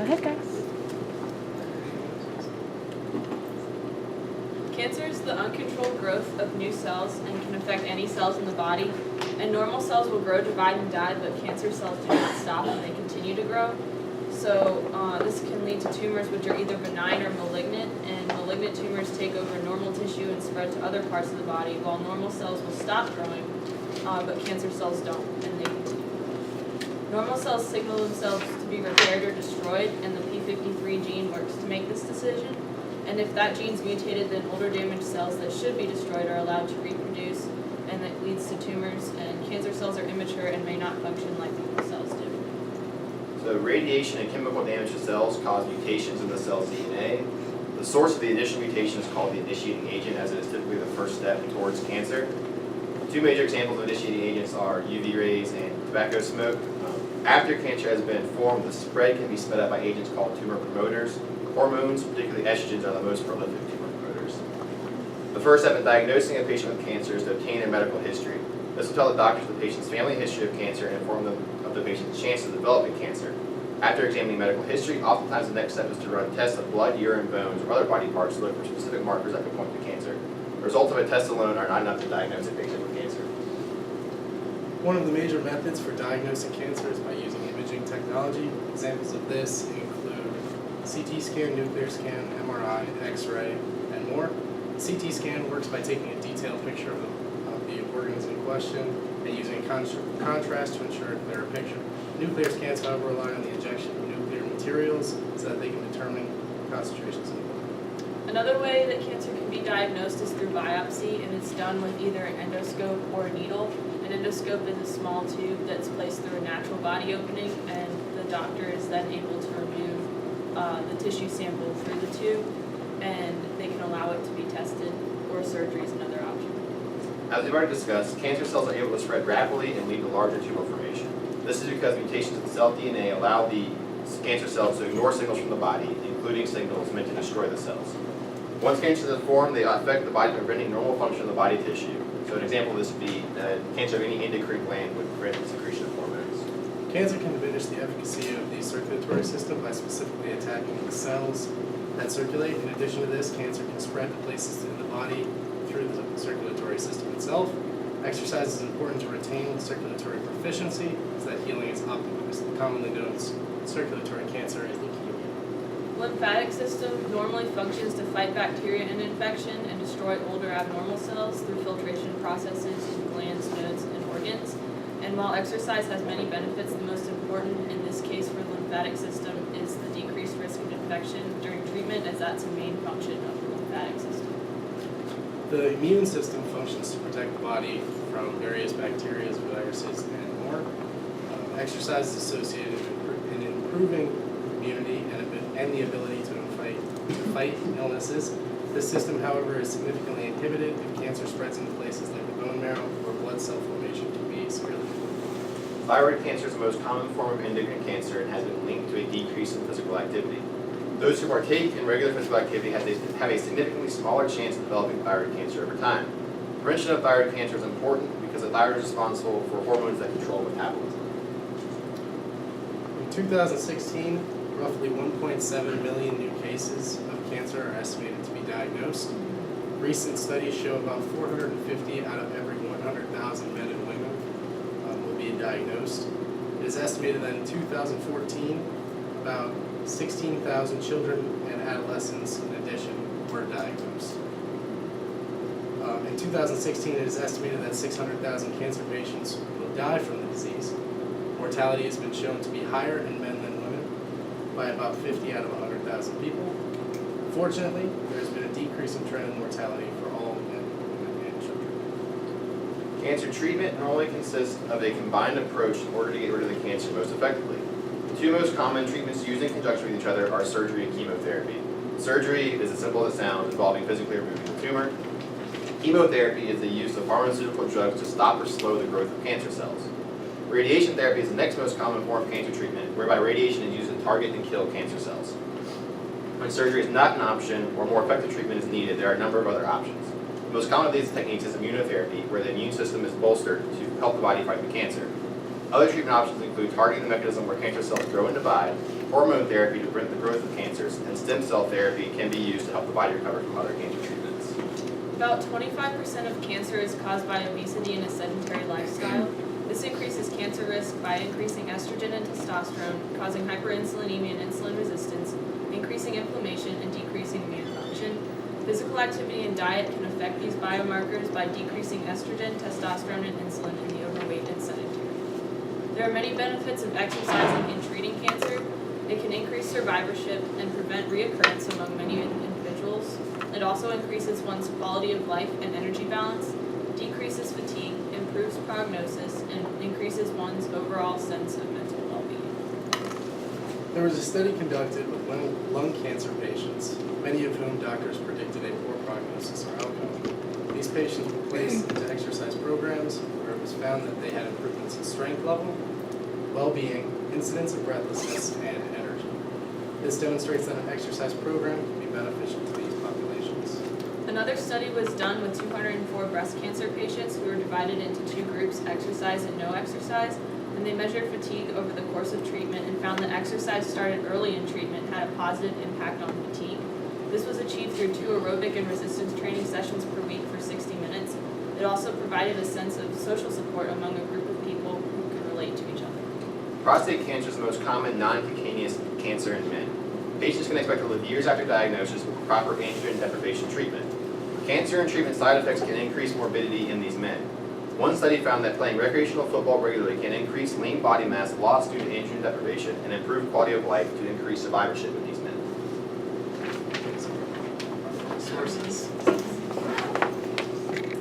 ahead, guys. Cancer is the uncontrolled growth of new cells and can affect any cells in the body. And normal cells will grow, divide, and die, but cancer cells do not stop and they continue to grow. So this can lead to tumors which are either benign or malignant, and malignant tumors take over normal tissue and spread to other parts of the body, while normal cells will stop growing, but cancer cells don't, and they continue. Normal cells signal themselves to be repaired or destroyed, and the p53 gene works to make this decision. And if that gene's mutated, then older damaged cells that should be destroyed are allowed to reproduce, and that leads to tumors, and cancer cells are immature and may not function like normal cells do. So radiation and chemical damage to cells cause mutations in the cell's DNA. The source of the initial mutation is called the initiating agent, as it is typically the first step towards cancer. Two major examples of initiating agents are UV rays and tobacco smoke. After cancer has been formed, the spread can be sped up by agents called tumor promoters. Hormones, particularly estrogens, are the most prolific tumor promoters. The first step in diagnosing a patient with cancer is to obtain a medical history. This will tell the doctors the patient's family history of cancer and inform them of the patient's chances of developing cancer. After examining medical history, oftentimes the next step is to run tests of blood, urine, bones, or other body parts to look for specific markers that could point to cancer. The results of a test alone are not enough to diagnose a patient with cancer. One of the major methods for diagnosing cancer is by using imaging technology. Examples of this include CT scan, nuclear scan, MRI, X-ray, and more. CT scan works by taking a detailed picture of the organs in question and using contrast to ensure a clearer picture. Nuclear scans, however, rely on the injection of nuclear materials so that they can determine concentrations in the blood. Another way that cancer can be diagnosed is through biopsy, and it's done with either an endoscope or a needle. An endoscope is a small tube that's placed through a natural body opening, and the doctor is then able to remove the tissue sample through the tube, and they can allow it to be tested, or surgery is another option. As we've already discussed, cancer cells are able to spread rapidly and lead to larger tumor formation. This is because mutations in cell DNA allow the cancer cells to ignore signals from the body, including signals meant to destroy the cells. Once cancers are formed, they affect the body by preventing normal function of the body tissue. So an example of this would be cancer of any endocrine gland would prevent the secretion of hormones. Cancer can diminish the efficacy of the circulatory system by specifically attacking the cells that circulate. In addition to this, cancer can spread to places in the body through the circulatory system itself. Exercise is important to retain circulatory proficiency so that healing is optimized. Commonly known as circulatory cancer is leukemia. Lymphatic system normally functions to fight bacteria and infection and destroy older abnormal cells through filtration processes in glands, nodes, and organs. And while exercise has many benefits, the most important in this case for the lymphatic system is the decreased risk of infection during treatment, as that's a main function of the lymphatic system. The immune system functions to protect the body from various bacteria, viruses, and more. Exercise is associated in improving immunity and the ability to fight illnesses. This system, however, is significantly inhibited if cancer spreads into places like the bone marrow, where blood cell formation can be severely limited. Thyroid cancer is the most common form of endocrine cancer and has been linked to a decrease in physical activity. Those who partake in regular physical activity have a significantly smaller chance of developing thyroid cancer over time. Prevention of thyroid cancer is important because the thyroid is responsible for hormones that control metabolism. In 2016, roughly 1.7 million new cases of cancer are estimated to be diagnosed. Recent studies show about 450 out of every 100,000 men and women will be diagnosed. It is estimated that in 2014, about 16,000 children and adolescents, in addition, were diagnosed. In 2016, it is estimated that 600,000 cancer patients will die from the disease. Mortality has been shown to be higher in men than women by about 50 out of 100,000 people. Fortunately, there has been a decrease in trend in mortality for all men, women, and children. Cancer treatment normally consists of a combined approach in order to get rid of the cancer most effectively. The two most common treatments used in conjunction with each other are surgery and chemotherapy. Surgery is as simple as it sounds, involving physically removing the tumor. Chemotherapy is the use of pharmaceutical drugs to stop or slow the growth of cancer cells. Radiation therapy is the next most common form of cancer treatment, whereby radiation is used to target and kill cancer cells. When surgery is not an option or more effective treatment is needed, there are a number of other options. The most common of these techniques is immunotherapy, where the immune system is bolstered to help the body fight the cancer. Other treatment options include targeting the mechanism where cancer cells grow and divide, hormone therapy to prevent the growth of cancers, and stem cell therapy can be used to help the body recover from other cancer treatments. About 25% of cancer is caused by obesity and a sedentary lifestyle. This increases cancer risk by increasing estrogen and testosterone, causing hyperinsulinemia and insulin resistance, increasing inflammation, and decreasing immune function. Physical activity and diet can affect these biomarkers by decreasing estrogen, testosterone, and insulin in the overweight and sedentary. There are many benefits of exercising in treating cancer. It can increase survivorship and prevent reoccurrence among many individuals. It also increases one's quality of life and energy balance, decreases fatigue, improves prognosis, and increases one's overall sense of mental well-being. There was a study conducted with lung cancer patients, many of whom doctors predicted a poor prognosis or outcome. These patients were placed into exercise programs where it was found that they had improvements in strength level, well-being, incidence of breathlessness, and energy. This demonstrates that an exercise program can be beneficial to these populations. Another study was done with 204 breast cancer patients who were divided into two groups, exercise and no exercise, and they measured fatigue over the course of treatment and found that exercise started early in treatment had a positive impact on fatigue. This was achieved through 2 aerobic and resistance training sessions per week for 60 minutes. It also provided a sense of social support among a group of people who could relate to each other. Prostate cancer is the most common non-cutaneous cancer in men. Patients can expect to live years after diagnosis with proper androgen deprivation treatment. Cancer and treatment side effects can increase morbidity in these men. One study found that playing recreational football regularly can increase lean body mass lost due to androgen deprivation and improve quality of life to increase survivorship in these men. Sources.